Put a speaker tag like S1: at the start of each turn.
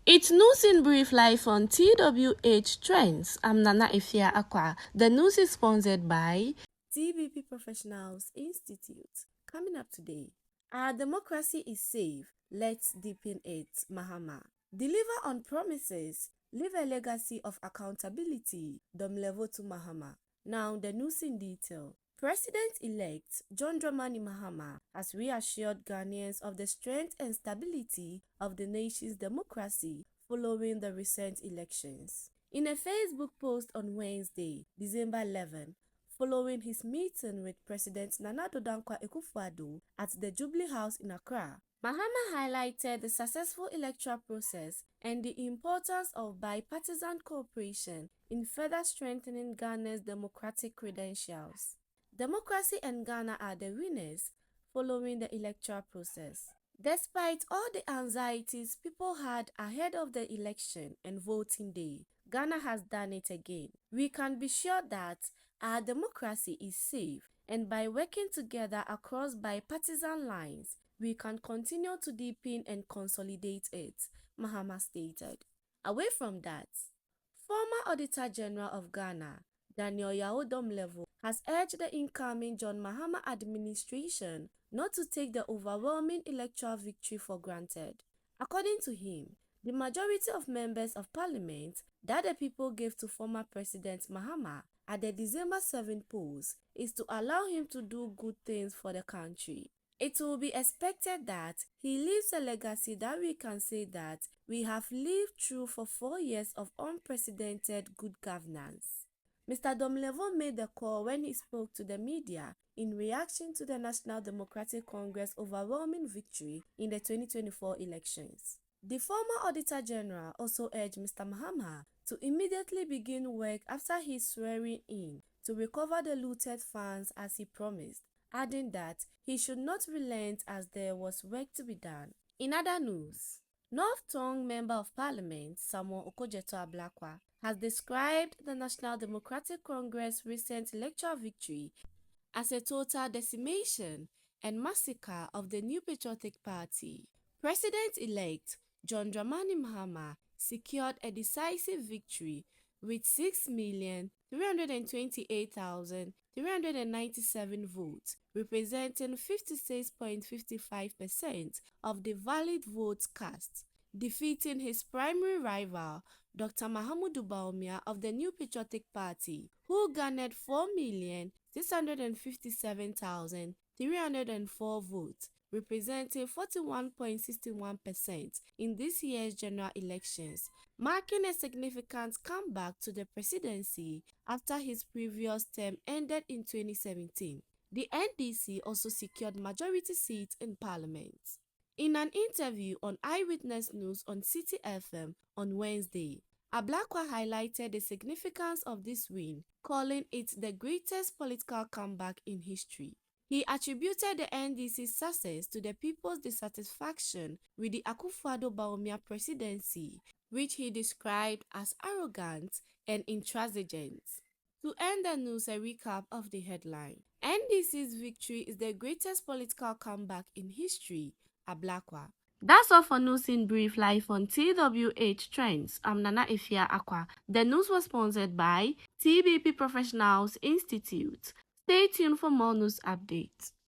S1: It's news in brief live on TWH Trends. I'm Nana Ablakwa. The news is sponsored by TBP Professionals Institute. Coming up today, our democracy is safe. Let's deepen it. Mahama. Deliver on promises. Leave a legacy of accountability. Domlevo to Mahama. Now the news in detail. President-elect John Dramani Mahama has reassured Ghanaians of the strength and stability of the nation's democracy following the recent elections. In a Facebook post on Wednesday, December 11, following his meeting with President Nana Addo Dankwa Akufo-Addo at the Jubilee House in Accra, Mahama highlighted the successful electoral process and the importance of bipartisan cooperation in further strengthening Ghana's democratic credentials. Democracy and Ghana are the winners following the electoral process. Despite all the anxieties people had ahead of the election and voting day, Ghana has done it again. We can be sure that our democracy is safe, and by working together across bipartisan lines, we can continue to deepen and consolidate it, Mahama stated. Away from that, former Auditor General of Ghana, Daniel Yao Domlevo, has urged the incoming John Mahama administration not to take the overwhelming electoral victory for granted. According to him, the majority of members of parliament that the people gave to former President Mahama at the December 7 polls is to allow him to do good things for the country. It will be expected that he leaves a legacy that we can say that we have lived through for 4 years of unprecedented good governance. Mr. Domlevo made the call when he spoke to the media in reaction to the National Democratic Congress' overwhelming victory in the 2024 elections. The former Auditor General also urged Mr. Mahama to immediately begin work after his swearing in to recover the looted funds as he promised, adding that he should not relent as there was work to be done. In other news, North Tongue Member of Parliament Samuel Okudzeto Ablakwa has described the National Democratic Congress' recent electoral victory as a total decimation and massacre of the New Patriotic Party. President-elect John Dramani Mahama secured a decisive victory with 6,328,397 votes, representing 56.55% of the valid votes cast, defeating his primary rival, Dr. Mahamudu Bawumia of the New Patriotic Party, who garnered 4,657,304 votes, representing 41.61% in this year's general elections, marking a significant comeback to the presidency after his previous term ended in 2017. The NDC also secured majority seats in parliament. In an interview on Eyewitness News on City FM on Wednesday, Ablakwa highlighted the significance of this win, calling it the greatest political comeback in history. He attributed the NDC's success to the people's dissatisfaction with the Akufo-Addo Bawumia presidency, which he described as arrogant and intransigent. To end the news, a recap of the headline. NDC's victory is the greatest political comeback in history, Ablakwa. That's all for news in brief live on TWH Trends. I'm Nana Ablakwa. The news was sponsored by TBP Professionals Institute. Stay tuned for more news updates.